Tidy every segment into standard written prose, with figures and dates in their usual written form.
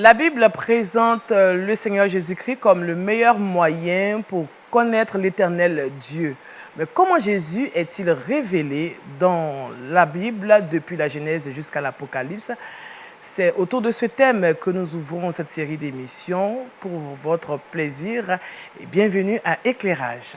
La Bible présente le Seigneur Jésus-Christ comme le meilleur moyen pour connaître l'éternel Dieu. Mais comment Jésus est-il révélé dans la Bible depuis la Genèse jusqu'à l'Apocalypse? C'est autour de ce thème que nous ouvrons cette série d'émissions pour votre plaisir et bienvenue à Éclairage.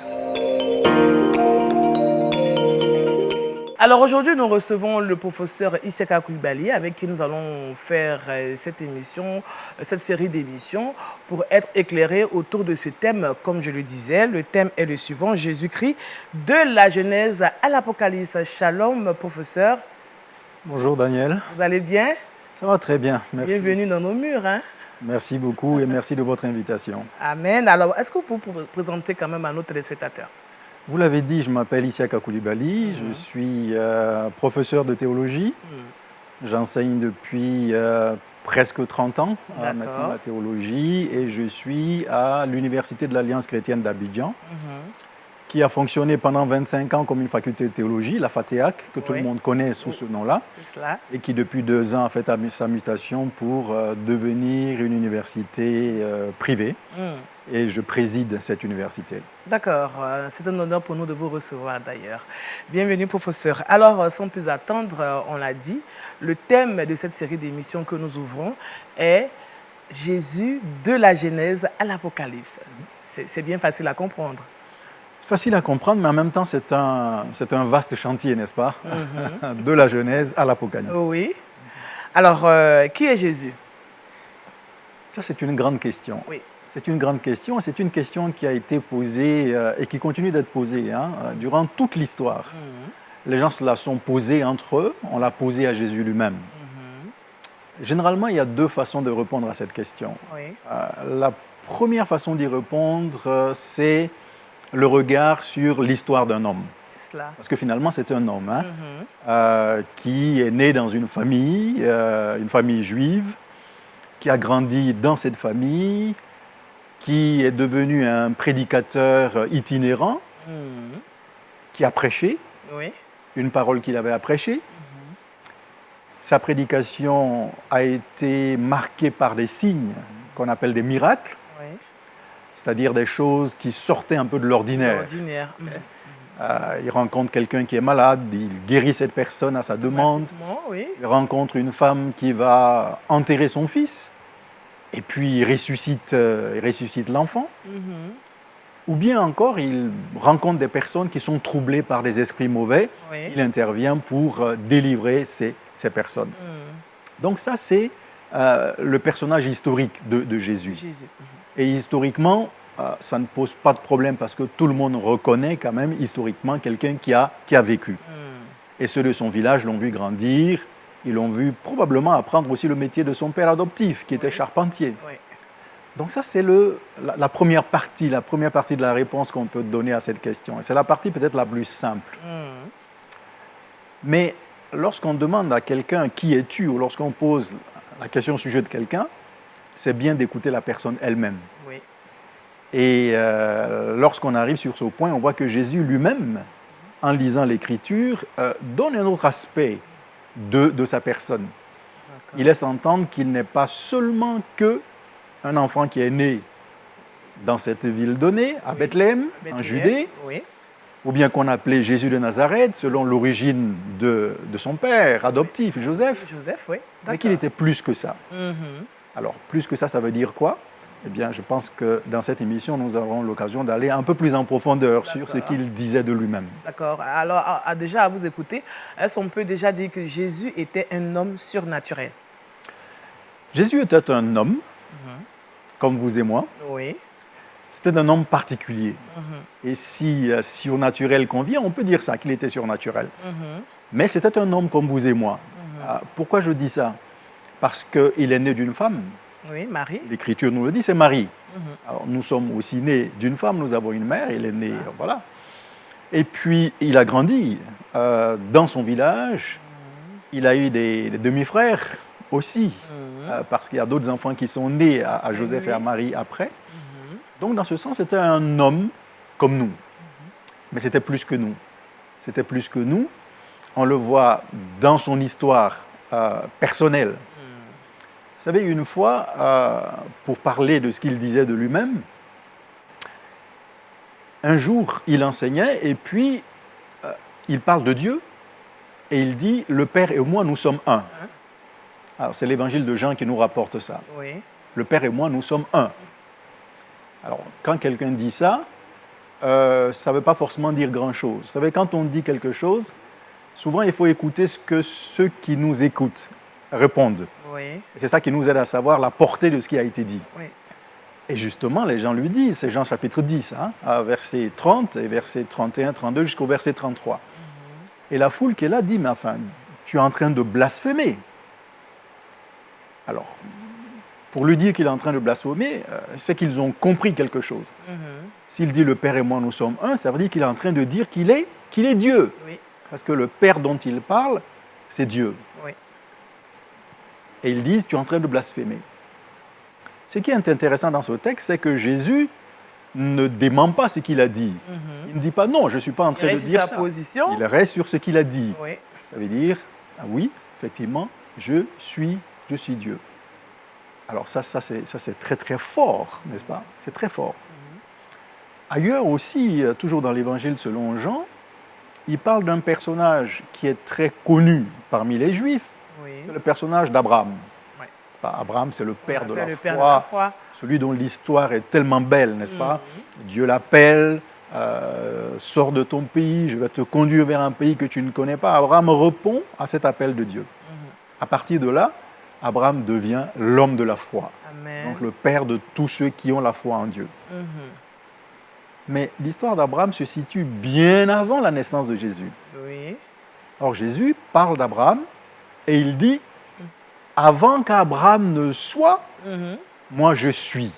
Alors aujourd'hui, nous recevons le professeur Isiaka Coulibaly avec qui nous allons faire cette série d'émissions pour être éclairés autour de ce thème. Comme je le disais, le thème est le suivant, Jésus-Christ, de la Genèse à l'Apocalypse. Shalom, professeur. Bonjour Daniel. Vous allez bien? Ça va très bien, merci. Bienvenue dans nos murs. Hein? Merci beaucoup et merci de votre invitation. Amen. Alors, est-ce que vous pouvez vous présenter quand même à nos téléspectateurs? Vous l'avez dit, je m'appelle Isiaka Coulibaly, je suis professeur de théologie. J'enseigne depuis presque 30 ans maintenant la théologie et je suis à l'Université de l'Alliance chrétienne d'Abidjan, qui a fonctionné pendant 25 ans comme une faculté de théologie, la FATEAC, que tout le monde connaît sous ce nom-là, et qui depuis 2 ans a fait sa mutation pour devenir une université privée. Et je préside cette université. D'accord, c'est un honneur pour nous de vous recevoir d'ailleurs. Bienvenue professeur. Alors sans plus attendre, on l'a dit, le thème de cette série d'émissions que nous ouvrons est Jésus de la Genèse à l'Apocalypse. C'est bien facile à comprendre. Facile à comprendre, mais en même temps c'est un vaste chantier, n'est-ce pas? De la Genèse à l'Apocalypse. Oui. Alors, qui est Jésus? Ça c'est une grande question. Oui. C'est une grande question et c'est une question qui a été posée et qui continue d'être posée durant toute l'histoire. Les gens se la sont posée entre eux, on l'a posée à Jésus lui-même. Généralement, il y a 2 façons de répondre à cette question. Oui. La première façon d'y répondre, c'est le regard sur l'histoire d'un homme. Parce que finalement, c'est un homme qui est né dans une famille juive, qui a grandi dans cette famille, qui est devenu un prédicateur itinérant, qui a prêché, une parole qu'il avait à prêcher. Sa prédication a été marquée par des signes qu'on appelle des miracles, c'est-à-dire des choses qui sortaient un peu de l'ordinaire. Il rencontre quelqu'un qui est malade, il guérit cette personne à sa demande. Il rencontre une femme qui va enterrer son fils. Et puis il ressuscite l'enfant. Ou bien encore, il rencontre des personnes qui sont troublées par des esprits mauvais. Il intervient pour délivrer ces personnes. Donc ça, c'est le personnage historique de Jésus. Et historiquement, ça ne pose pas de problème parce que tout le monde reconnaît quand même historiquement quelqu'un qui a vécu. Et ceux de son village l'ont vu grandir. Ils l'ont vu probablement apprendre aussi le métier de son père adoptif, qui était charpentier. Donc ça, c'est la première partie de la réponse qu'on peut donner à cette question. Et c'est la partie peut-être la plus simple. Mais lorsqu'on demande à quelqu'un « qui es-tu » ou lorsqu'on pose la question au sujet de quelqu'un, c'est bien d'écouter la personne elle-même. Et lorsqu'on arrive sur ce point, on voit que Jésus lui-même, en lisant l'Écriture, donne un autre aspect de sa personne. Il laisse entendre qu'il n'est pas seulement qu'un enfant qui est né dans cette ville donnée, à Bethléem, en Judée, ou bien qu'on appelait Jésus de Nazareth, selon l'origine de son père adoptif, Joseph, mais qu'il était plus que ça. Alors, plus que ça veut dire quoi? Eh bien, je pense que dans cette émission, nous aurons l'occasion d'aller un peu plus en profondeur sur ce qu'il disait de lui-même. D'accord. Alors, déjà, à vous écouter, est-ce qu'on peut déjà dire que Jésus était un homme surnaturel? Jésus était un homme, comme vous et moi. C'était un homme particulier. Et si surnaturel convient, on peut dire ça, qu'il était surnaturel. Mais c'était un homme comme vous et moi. Pourquoi je dis ça? Parce qu'il est né d'une femme. Oui, Marie. L'Écriture nous le dit, c'est Marie. Alors, nous sommes aussi nés d'une femme, nous avons une mère, il est né, voilà. Et puis, il a grandi dans son village. Il a eu des demi-frères aussi, parce qu'il y a d'autres enfants qui sont nés à Joseph et à Marie après. Donc, dans ce sens, c'était un homme comme nous. Mais c'était plus que nous. C'était plus que nous. On le voit dans son histoire personnelle. savez, une fois, pour parler de ce qu'il disait de lui-même, un jour, il enseignait et puis il parle de Dieu et il dit « Le Père et moi, nous sommes un ». Alors, c'est l'évangile de Jean qui nous rapporte ça. Oui. Le Père et moi, nous sommes un. Alors, quand quelqu'un dit ça, ça ne veut pas forcément dire grand-chose. Vous savez, quand on dit quelque chose, souvent, il faut écouter ce que ceux qui nous écoutent répondent. Oui. Et c'est ça qui nous aide à savoir la portée de ce qui a été dit. Oui. Et justement, les gens lui disent, c'est Jean chapitre 10, verset 30 et verset 31, 32 jusqu'au verset 33. Et la foule qui est là dit, mais enfin, tu es en train de blasphémer. Alors, pour lui dire qu'il est en train de blasphémer, c'est qu'ils ont compris quelque chose. S'il dit le Père et moi nous sommes un, ça veut dire qu'il est en train de dire qu'il est Dieu. Oui. Parce que le Père dont il parle, c'est Dieu. Oui. Et ils disent, tu es en train de blasphémer. Ce qui est intéressant dans ce texte, c'est que Jésus ne dément pas ce qu'il a dit. Il ne dit pas non, je ne suis pas en train de dire ça. Position. Il reste sur ce qu'il a dit. Oui. Ça veut dire, oui, effectivement, je suis Dieu. Alors ça c'est très très fort, n'est-ce pas? C'est très fort. Ailleurs aussi, toujours dans l'Évangile selon Jean, il parle d'un personnage qui est très connu parmi les Juifs. Oui. C'est le personnage d'Abraham. Oui. Abraham, c'est le père de la père foi, de la foi, celui dont l'histoire est tellement belle, n'est-ce pas? Dieu l'appelle, sors de ton pays, je vais te conduire vers un pays que tu ne connais pas. Abraham répond à cet appel de Dieu. À partir de là, Abraham devient l'homme de la foi. Amen. Donc le père de tous ceux qui ont la foi en Dieu. Mais l'histoire d'Abraham se situe bien avant la naissance de Jésus. Oui. Or Jésus parle d'Abraham et il dit « Avant qu'Abraham ne soit, moi je suis ».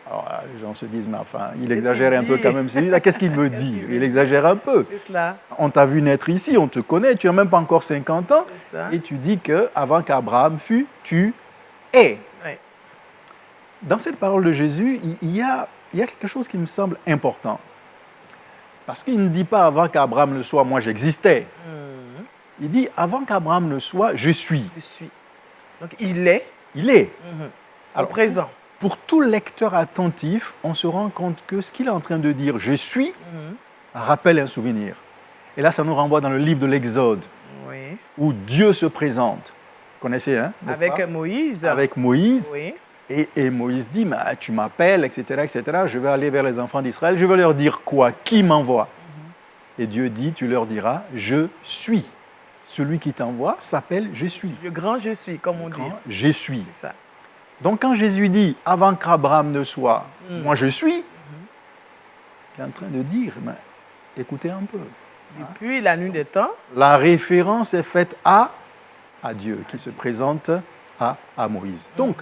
Alors là, les gens se disent « Mais enfin, il exagère un peu quand même celui-là. Qu'est-ce qu'il veut dire ?» Il exagère un peu. C'est cela. On t'a vu naître ici, on te connaît, tu n'as même pas encore 50 ans. Et tu dis qu'avant qu'Abraham fût, tu es. Oui. Dans cette parole de Jésus, il y a quelque chose qui me semble important. Parce qu'il ne dit pas avant qu'Abraham ne soit, moi j'existais. Il dit avant qu'Abraham ne soit, je suis. Je suis. Donc il est. Il est. Alors, présent. Pour tout lecteur attentif, on se rend compte que ce qu'il est en train de dire, je suis, rappelle un souvenir. Et là, ça nous renvoie dans le livre de l'Exode, où Dieu se présente. Vous connaissez, hein, n'est-ce pas? Avec Moïse. Avec Moïse. Oui. Et Moïse dit, tu m'appelles, etc., je vais aller vers les enfants d'Israël, je vais leur dire quoi? Qui m'envoie? Et Dieu dit, tu leur diras, je suis. Celui qui t'envoie s'appelle je suis. Le grand je suis, comme on dit. Je suis. C'est ça. Donc quand Jésus dit, avant qu'Abraham ne soit, moi je suis, il est en train de dire, mais écoutez un peu. Depuis la nuit des temps. La référence est faite à Dieu, qui se présente à Moïse. Donc,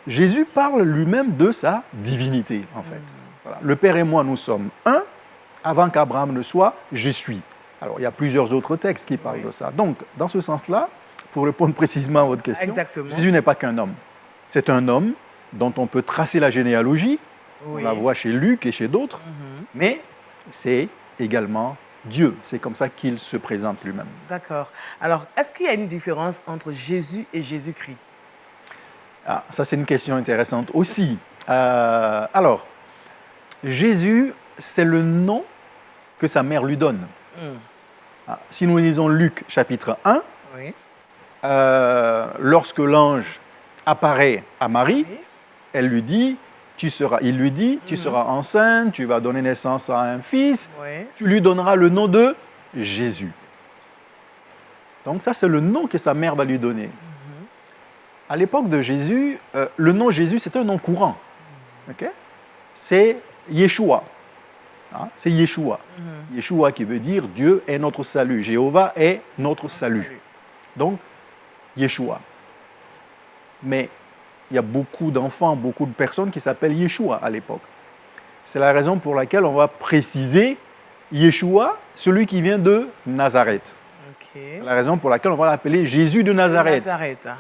Jésus parle lui-même de sa divinité, en fait. Voilà. Le Père et moi, nous sommes un. Avant qu'Abraham ne soit, je suis. Alors, il y a plusieurs autres textes qui parlent de ça. Donc, dans ce sens-là, pour répondre précisément à votre question, Jésus n'est pas qu'un homme. C'est un homme dont on peut tracer la généalogie. On la voit chez Luc et chez d'autres. Mais c'est également Dieu. C'est comme ça qu'il se présente lui-même. D'accord. Alors, est-ce qu'il y a une différence entre Jésus et Jésus-Christ? Ça, c'est une question intéressante aussi. Alors, Jésus, c'est le nom que sa mère lui donne. Si nous lisons Luc, chapitre 1, lorsque l'ange apparaît à Marie, elle lui dit, il lui dit, tu seras enceinte, tu vas donner naissance à un fils, tu lui donneras le nom de Jésus. Donc ça, c'est le nom que sa mère va lui donner. À l'époque de Jésus, le nom Jésus, c'est un nom courant. Okay? C'est Yeshua. C'est Yeshua. Yeshua qui veut dire Dieu est notre salut. Jéhovah est notre salut. Donc, Yeshua. Mais il y a beaucoup d'enfants, beaucoup de personnes qui s'appellent Yeshua à l'époque. C'est la raison pour laquelle on va préciser Yeshua, celui qui vient de Nazareth. C'est la raison pour laquelle on va l'appeler Jésus de Nazareth.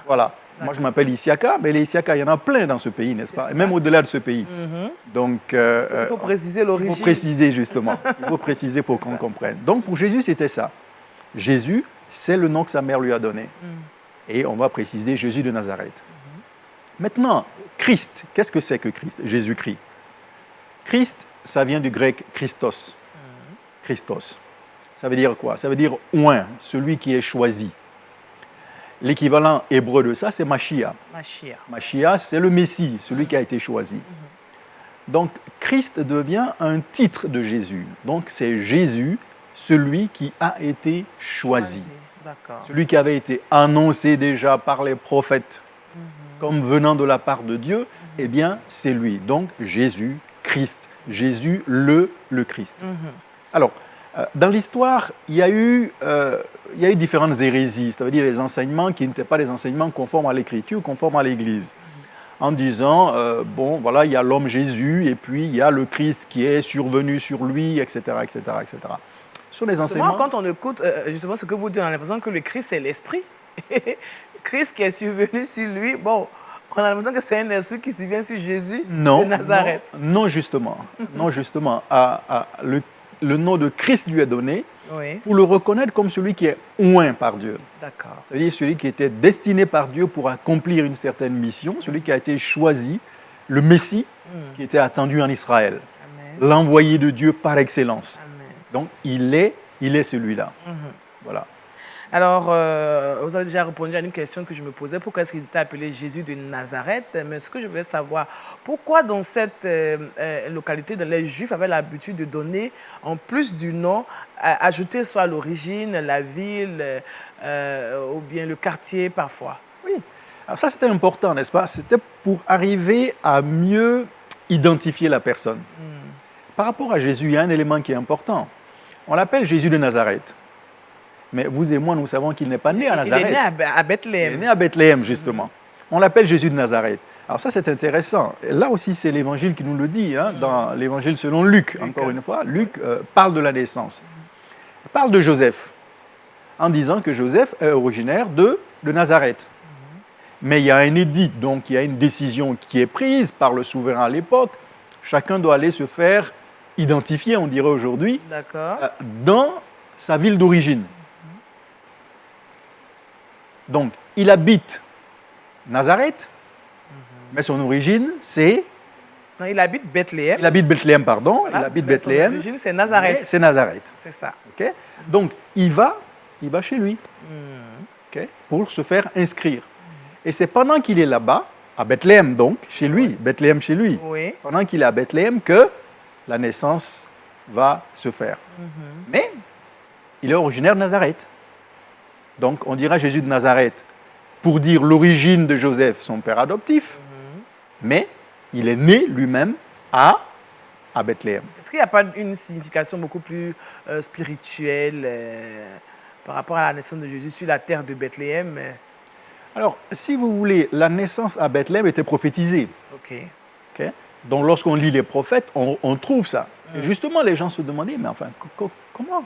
Voilà. Moi, je m'appelle Isiaka, mais les Isiaka, il y en a plein dans ce pays, n'est-ce pas? Et même au-delà de ce pays. Donc, il faut préciser l'origine. Il faut préciser, justement. Il faut préciser pour qu'on comprenne. Donc, pour Jésus, c'était ça. Jésus, c'est le nom que sa mère lui a donné. Et on va préciser Jésus de Nazareth. Maintenant, Christ, qu'est-ce que c'est que Christ? Jésus-Christ. Christ, ça vient du grec Christos. Christos. Ça veut dire quoi? Ça veut dire oint, celui qui est choisi. L'équivalent hébreu de ça, c'est Mashiach. Mashiach, c'est le Messie, celui qui a été choisi. Donc, Christ devient un titre de Jésus. Donc, c'est Jésus, celui qui a été choisi. Celui qui avait été annoncé déjà par les prophètes comme venant de la part de Dieu, eh bien, c'est lui. Donc, Jésus, Christ. Jésus, le Christ. Alors, dans l'histoire, il y a eu différentes hérésies, c'est-à-dire les enseignements qui n'étaient pas des enseignements conformes à l'Écriture, conformes à l'Église. En disant, bon, voilà, il y a l'homme Jésus, et puis il y a le Christ qui est survenu sur lui, etc., etc., etc. Ce sont des enseignements... Souvent, quand on écoute justement ce que vous dites, on a l'impression que le Christ, c'est l'Esprit. Christ qui est survenu sur lui, bon, on a l'impression que c'est un esprit qui survient sur Jésus de Nazareth. Non, justement. Non, justement. Le nom de Christ lui est donné pour le reconnaître comme celui qui est oint par Dieu. D'accord. C'est-à-dire celui qui était destiné par Dieu pour accomplir une certaine mission, celui qui a été choisi, le Messie qui était attendu en Israël, l'envoyé de Dieu par excellence. Amen. Donc, il est celui-là. Voilà. Alors, vous avez déjà répondu à une question que je me posais. Pourquoi est-ce qu'il était appelé Jésus de Nazareth? Mais ce que je voulais savoir, pourquoi dans cette localité, les Juifs avaient l'habitude de donner, en plus du nom, ajouter soit l'origine, la ville, ou bien le quartier parfois? Oui. Alors ça, c'était important, n'est-ce pas? C'était pour arriver à mieux identifier la personne. Par rapport à Jésus, il y a un élément qui est important. On l'appelle Jésus de Nazareth. Mais vous et moi, nous savons qu'il n'est pas né à Nazareth. Il est né à Bethléem. Il est né à Bethléem, justement. On l'appelle Jésus de Nazareth. Alors ça, c'est intéressant. Et là aussi, c'est l'Évangile qui nous le dit. Dans l'Évangile selon Luc, encore une fois, Luc parle de la naissance. Il parle de Joseph, en disant que Joseph est originaire de Nazareth. Mais il y a un édit, donc il y a une décision qui est prise par le souverain à l'époque. Chacun doit aller se faire identifier, on dirait aujourd'hui, dans sa ville d'origine. Donc, il habite Nazareth, mais son origine, c'est... Non, il habite Bethléem. Il habite Bethléem, pardon. Voilà, il habite Bethléem. Son origine, c'est Nazareth. C'est Nazareth. C'est ça. Okay? Donc, il va chez lui okay? Pour se faire inscrire. Et c'est pendant qu'il est là-bas, à Bethléem donc, chez lui, Bethléem chez lui, pendant qu'il est à Bethléem que la naissance va se faire. Mais il est originaire de Nazareth. Donc, on dira Jésus de Nazareth pour dire l'origine de Joseph, son père adoptif, mais il est né lui-même à Bethléem. Est-ce qu'il n'y a pas une signification beaucoup plus spirituelle par rapport à la naissance de Jésus sur la terre de Bethléem? Alors, si vous voulez, la naissance à Bethléem était prophétisée. Okay. Donc, lorsqu'on lit les prophètes, on trouve ça. Et justement, les gens se demandaient, mais enfin, comment?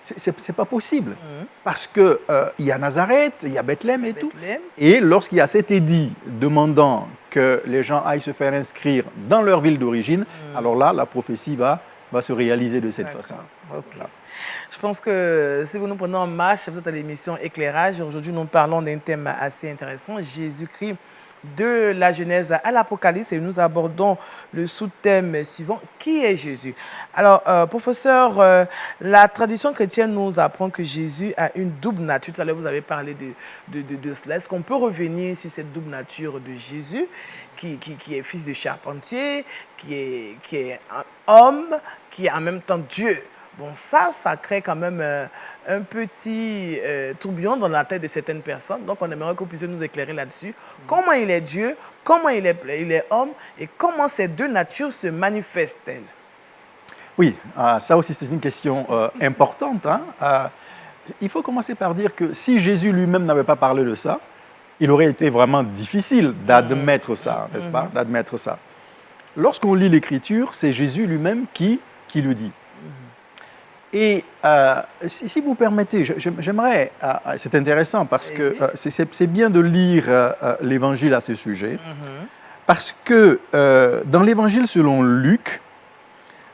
C'est pas possible. Parce qu'il y a Nazareth, il y a Bethléem et tout. Et lorsqu'il y a cet édit demandant que les gens aillent se faire inscrire dans leur ville d'origine, alors là, la prophétie va se réaliser de cette façon. Okay. Voilà. Je pense que si vous nous prenez en marche, vous êtes à l'émission Éclairage. Aujourd'hui, nous parlons d'un thème assez intéressant, Jésus-Christ, de la Genèse à l'Apocalypse, et nous abordons le sous-thème suivant, qui est Jésus? Alors, professeur, la tradition chrétienne nous apprend que Jésus a une double nature. Tout à l'heure, vous avez parlé de cela. Est-ce qu'on peut revenir sur cette double nature de Jésus, qui est fils de charpentier, qui est un homme, qui est en même temps Dieu? Bon, ça crée quand même un petit tourbillon dans la tête de certaines personnes. Donc, on aimerait que vous puissiez nous éclairer là-dessus. Comment il est Dieu, comment il est homme, et comment ces deux natures se manifestent-elles? Oui, ça aussi, c'est une question importante. Il faut commencer par dire que si Jésus lui-même n'avait pas parlé de ça, il aurait été vraiment difficile d'admettre ça, n'est-ce pas? D'admettre ça. Lorsqu'on lit l'Écriture, c'est Jésus lui-même qui le dit. Et si vous permettez, j'aimerais, c'est intéressant parce que c'est bien de lire l'Évangile à ce sujet, parce que dans l'Évangile selon Luc,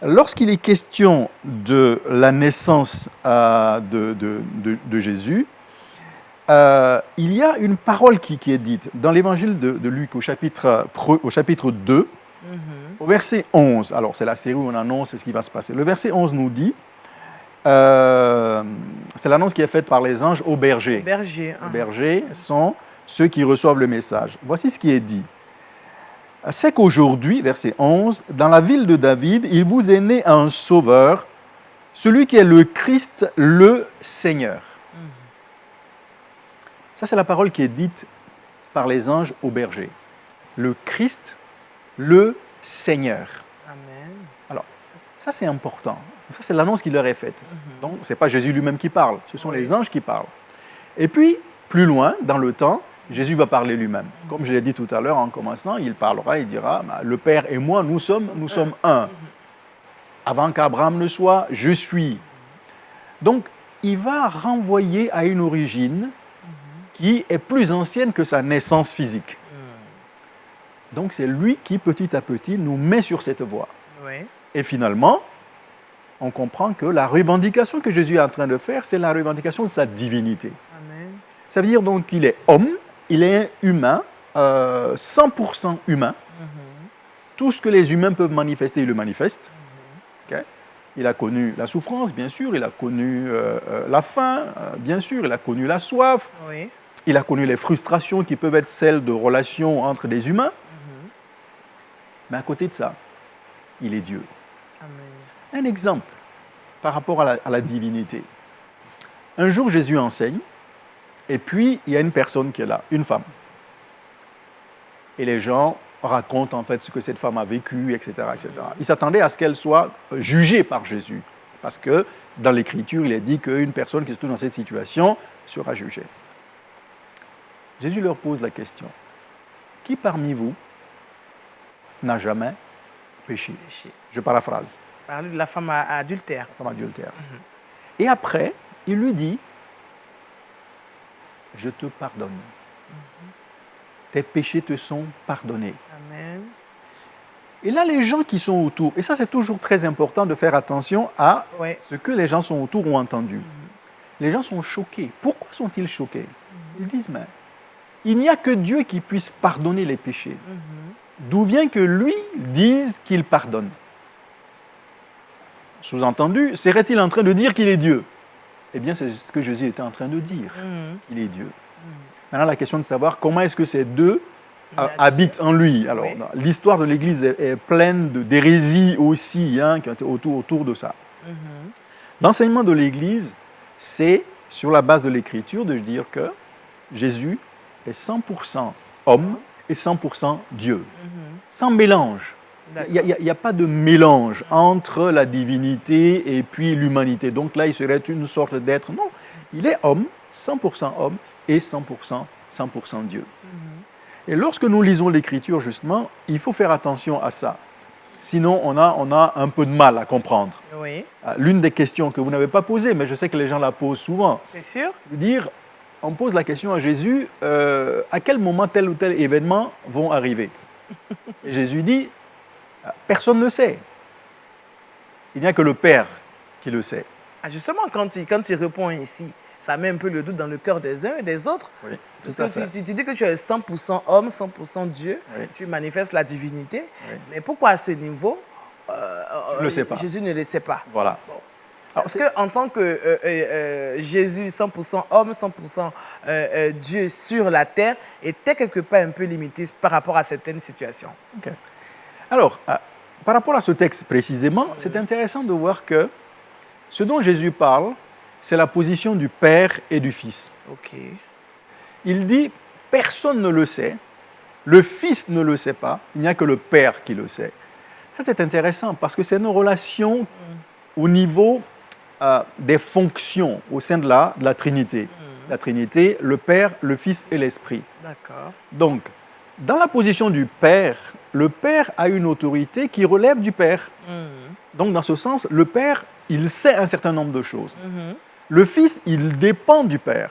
lorsqu'il est question de la naissance de Jésus, il y a une parole qui est dite dans l'évangile de Luc au chapitre 2, au verset 11. Alors, c'est la série où on annonce ce qui va se passer. Le verset 11 nous dit, c'est l'annonce qui est faite par les anges aux bergers. Berger. Les bergers sont ceux qui reçoivent le message. Voici ce qui est dit. C'est qu'aujourd'hui, verset 11, dans la ville de David, il vous est né un sauveur, celui qui est le Christ, le Seigneur. Ça, c'est la parole qui est dite par les anges aux bergers. Le Christ, le Seigneur. Amen. Alors, ça, c'est important. Ça, c'est l'annonce qui leur est faite. Donc, ce n'est pas Jésus lui-même qui parle, ce sont les anges qui parlent. Et puis, plus loin, dans le temps, Jésus va parler lui-même. Comme je l'ai dit tout à l'heure en commençant, il parlera, il dira, le Père et moi, nous sommes un. Avant qu'Abraham ne soit, je suis. Donc, il va renvoyer à une origine qui est plus ancienne que sa naissance physique. Donc, c'est lui qui, petit à petit, nous met sur cette voie. Oui. Et finalement, on comprend que la revendication que Jésus est en train de faire, c'est la revendication de sa divinité. Amen. Ça veut dire donc qu'il est homme, il est humain, 100% humain. Tout ce que les humains peuvent manifester, il le manifeste. Okay? Il a connu la souffrance, bien sûr, il a connu la faim, bien sûr, il a connu la soif, Oui. il a connu les frustrations qui peuvent être celles de relations entre des humains. Mais à côté de ça, il est Dieu. Amen. Un exemple par rapport à la divinité. Un jour, Jésus enseigne, et puis il y a une personne qui est là, une femme. Et les gens racontent en fait ce que cette femme a vécu, etc. etc. Ils s'attendaient à ce qu'elle soit jugée par Jésus, parce que dans l'Écriture, il est dit qu'une personne qui se trouve dans cette situation sera jugée. Jésus leur pose la question, qui parmi vous n'a jamais péché? Je paraphrase. Parler de la femme adultère. La femme adultère. Et après, il lui dit, je te pardonne. Tes péchés te sont pardonnés. Amen. Et là, les gens qui sont autour, et ça c'est toujours très important de faire attention à ce que les gens sont autour ont entendu. Les gens sont choqués. Pourquoi sont-ils choqués? Ils disent, mais il n'y a que Dieu qui puisse pardonner les péchés. D'où vient que lui dise qu'il pardonne? Sous-entendu, serait-il en train de dire qu'il est Dieu? Eh bien, c'est ce que Jésus était en train de dire, qu'il est Dieu. Maintenant, la question de savoir comment est-ce que ces deux habitent en lui. Alors, l'histoire de l'Église est pleine d'hérésies aussi, qui ont été autour de ça. L'enseignement de l'Église, c'est, sur la base de l'Écriture, de dire que Jésus est 100% homme et 100% Dieu, sans mélange. Il n'y a pas de mélange entre la divinité et puis l'humanité. Donc là, il serait une sorte d'être. Non, il est homme, 100% homme et 100% Dieu. Et lorsque nous lisons l'Écriture, justement, il faut faire attention à ça. Sinon, on a un peu de mal à comprendre. Oui. L'une des questions que vous n'avez pas posées, mais je sais que les gens la posent souvent. C'est sûr. C'est-à-dire, on pose la question à Jésus, à quel moment tel ou tel événement vont arriver? Et Jésus dit, personne ne sait. Il n'y a que le Père qui le sait. Ah, justement, quand il répond ici, ça met un peu le doute dans le cœur des uns et des autres. Oui, parce que tu dis que tu es 100% homme, 100% Dieu, tu manifestes la divinité. Mais pourquoi à ce niveau, Jésus ne le sait pas? Voilà. Bon. Parce qu'en tant que Jésus, 100% homme, 100% Dieu sur la terre, était quelque part un peu limité par rapport à certaines situations. Okay. Alors, par rapport à ce texte précisément, c'est intéressant de voir que ce dont Jésus parle, c'est la position du Père et du Fils. Okay. Il dit, personne ne le sait, le Fils ne le sait pas, il n'y a que le Père qui le sait. Ça, c'est intéressant parce que c'est une relation au niveau des fonctions au sein de la Trinité. La Trinité, le Père, le Fils et l'Esprit. D'accord. Donc, dans la position du Père, le Père a une autorité qui relève du Père. Donc, dans ce sens, le Père, il sait un certain nombre de choses. Le Fils, il dépend du Père.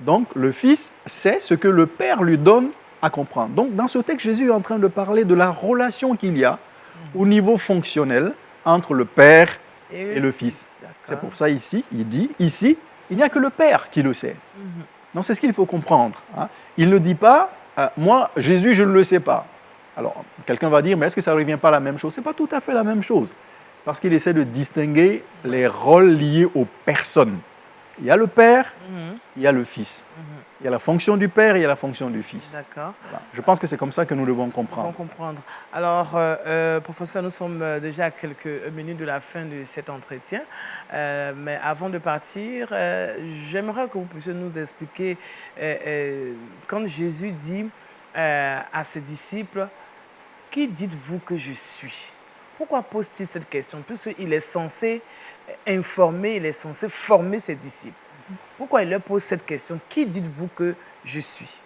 Donc, le Fils sait ce que le Père lui donne à comprendre. Donc, dans ce texte, Jésus est en train de parler de la relation qu'il y a au niveau fonctionnel entre le Père et le Fils. C'est pour ça ici, il dit, ici, il n'y a que le Père qui le sait. Non, c'est ce qu'il faut comprendre. Hein. Il ne dit pas, moi, Jésus, je ne le sais pas. Alors, quelqu'un va dire, mais est-ce que ça ne revient pas à la même chose? Ce n'est pas tout à fait la même chose. Parce qu'il essaie de distinguer les rôles liés aux personnes. Il y a le Père, il y a le Fils. Il y a la fonction du Père et il y a la fonction du Fils. D'accord. Voilà. Je pense que c'est comme ça que nous devons comprendre. Alors, professeur, nous sommes déjà à quelques minutes de la fin de cet entretien. Mais avant de partir, j'aimerais que vous puissiez nous expliquer quand Jésus dit à ses disciples, « Qui dites-vous que je suis ?» Pourquoi pose-t-il cette question? Puisqu'il est censé informer, il est censé former ses disciples. Pourquoi il leur pose cette question? Qui dites-vous que je suis?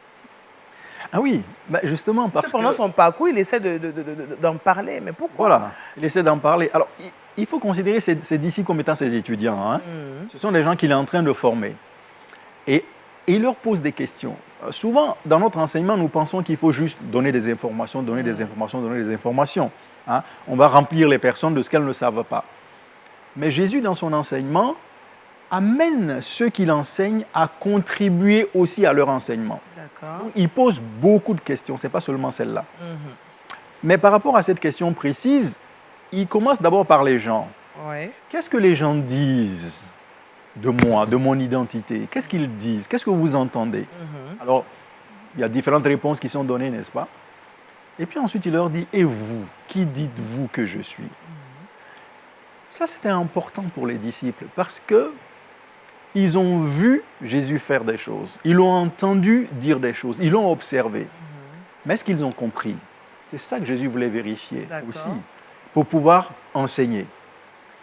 Ah oui, bah justement parce que... Pendant son parcours, il essaie d'en parler, mais pourquoi? Voilà, il essaie d'en parler. Alors, il faut considérer ses disciples comme étant ses étudiants. Hein. Ce sont des gens qu'il est en train de former. Et il leur pose des questions. Souvent, dans notre enseignement, nous pensons qu'il faut juste donner des informations, donner des informations. Hein. On va remplir les personnes de ce qu'elles ne savent pas. Mais Jésus, dans son enseignement, amène ceux qu'il enseigne à contribuer aussi à leur enseignement. Donc, il pose beaucoup de questions, ce n'est pas seulement celle-là. Mais par rapport à cette question précise, il commence d'abord par les gens. Qu'est-ce que les gens disent de moi, de mon identité? Qu'est-ce qu'ils disent? Qu'est-ce que vous entendez? Alors, il y a différentes réponses qui sont données, n'est-ce pas? Et puis ensuite, il leur dit, et vous, qui dites-vous que je suis? Ça, c'était important pour les disciples parce que ils ont vu Jésus faire des choses. Ils l'ont entendu dire des choses. Ils l'ont observé. Mais est-ce qu'ils ont compris? C'est ça que Jésus voulait vérifier aussi, pour pouvoir enseigner.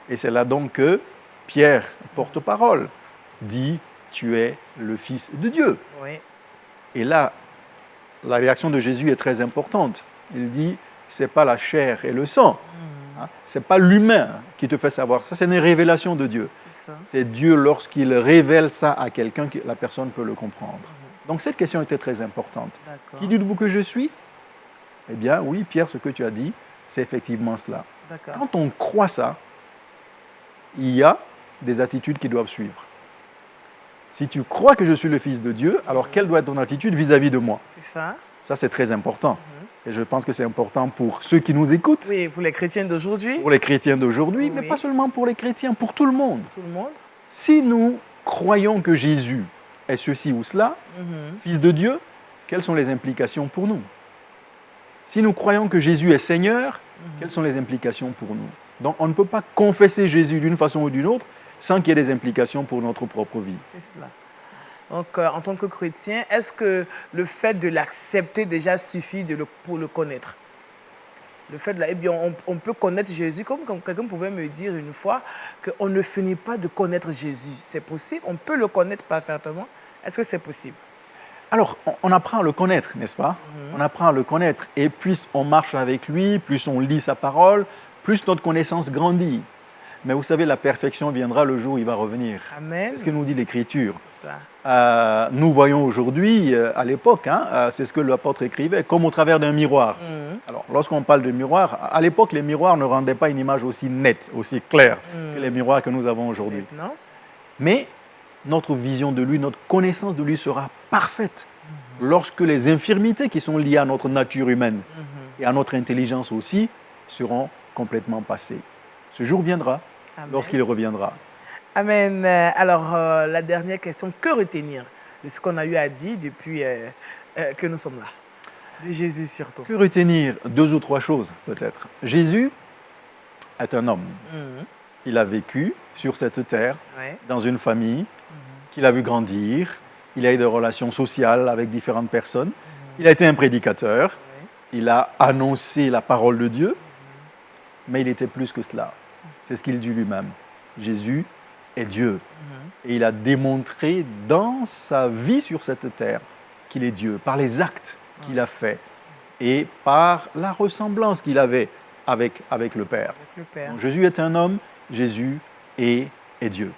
Et c'est là donc que Pierre, porte-parole, dit « Tu es le Fils de Dieu ». Et là, la réaction de Jésus est très importante. Il dit « Ce n'est pas la chair et le sang ». Ce n'est pas l'humain qui te fait savoir. Ça, c'est une révélation de Dieu. C'est Dieu, lorsqu'il révèle ça à quelqu'un, que la personne peut le comprendre. Donc, cette question était très importante. Qui dites-vous que je suis? Eh bien, oui, Pierre, ce que tu as dit, c'est effectivement cela. Quand on croit ça, il y a des attitudes qui doivent suivre. Si tu crois que je suis le Fils de Dieu, alors quelle doit être ton attitude vis-à-vis de moi? Ça, c'est très important. Et je pense que c'est important pour ceux qui nous écoutent. Oui, pour les chrétiens d'aujourd'hui. Pour les chrétiens d'aujourd'hui, mais pas seulement pour les chrétiens, pour tout le monde. Si nous croyons que Jésus est ceci ou cela, Fils de Dieu, quelles sont les implications pour nous? Si nous croyons que Jésus est Seigneur, quelles sont les implications pour nous? Donc, on ne peut pas confesser Jésus d'une façon ou d'une autre sans qu'il y ait des implications pour notre propre vie. C'est cela. Donc, en tant que chrétien, est-ce que le fait de l'accepter déjà suffit pour le connaître? Le fait de eh bien, on peut connaître Jésus, comme quelqu'un pouvait me dire une fois, qu'on ne finit pas de connaître Jésus. C'est possible? On peut le connaître parfaitement? Est-ce que c'est possible? Alors, on apprend à le connaître, n'est-ce pas? On apprend à le connaître. Et plus on marche avec lui, plus on lit sa parole, plus notre connaissance grandit. Mais vous savez, la perfection viendra le jour où il va revenir. Amen. C'est ce que nous dit l'Écriture. Nous voyons aujourd'hui, à l'époque, c'est ce que l'apôtre écrivait, comme au travers d'un miroir. Alors, lorsqu'on parle de miroir, à l'époque, les miroirs ne rendaient pas une image aussi nette, aussi claire que les miroirs que nous avons aujourd'hui. Mais notre vision de lui, notre connaissance de lui sera parfaite lorsque les infirmités qui sont liées à notre nature humaine et à notre intelligence aussi seront complètement passées. Ce jour viendra lorsqu'il reviendra. Amen. Alors, la dernière question, que retenir de ce qu'on a eu à dire depuis que nous sommes là? De Jésus surtout. Que retenir? 2 ou 3 choses peut-être. Jésus est un homme. Il a vécu sur cette terre, dans une famille qu'il a vu grandir. Il a eu des relations sociales avec différentes personnes. Il a été un prédicateur. Il a annoncé la parole de Dieu. Mais il était plus que cela. C'est ce qu'il dit lui-même. Jésus est Dieu. Et il a démontré dans sa vie sur cette terre qu'il est Dieu, par les actes qu'il a faits et par la ressemblance qu'il avait avec le Père. Donc, Jésus est un homme, Jésus est Dieu.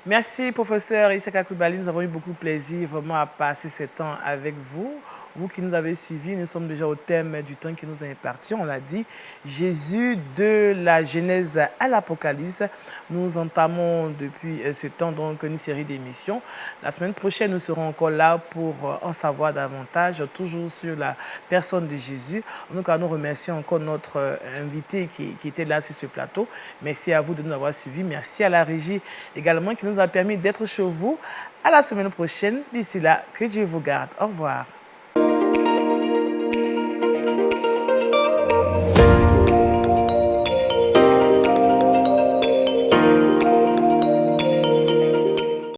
Merci, professeur Isaka Coulibaly. Nous avons eu beaucoup de plaisir vraiment à passer ce temps avec vous. Vous qui nous avez suivis, nous sommes déjà au thème du temps qui nous a imparti. On l'a dit, Jésus de la Genèse à l'Apocalypse. Nous entamons depuis ce temps donc une série d'émissions. La semaine prochaine, nous serons encore là pour en savoir davantage, toujours sur la personne de Jésus. Donc, nous remercions encore notre invité qui était là sur ce plateau. Merci à vous de nous avoir suivis. Merci à la régie également qui nous a permis d'être chez vous. À la semaine prochaine. D'ici là, que Dieu vous garde. Au revoir.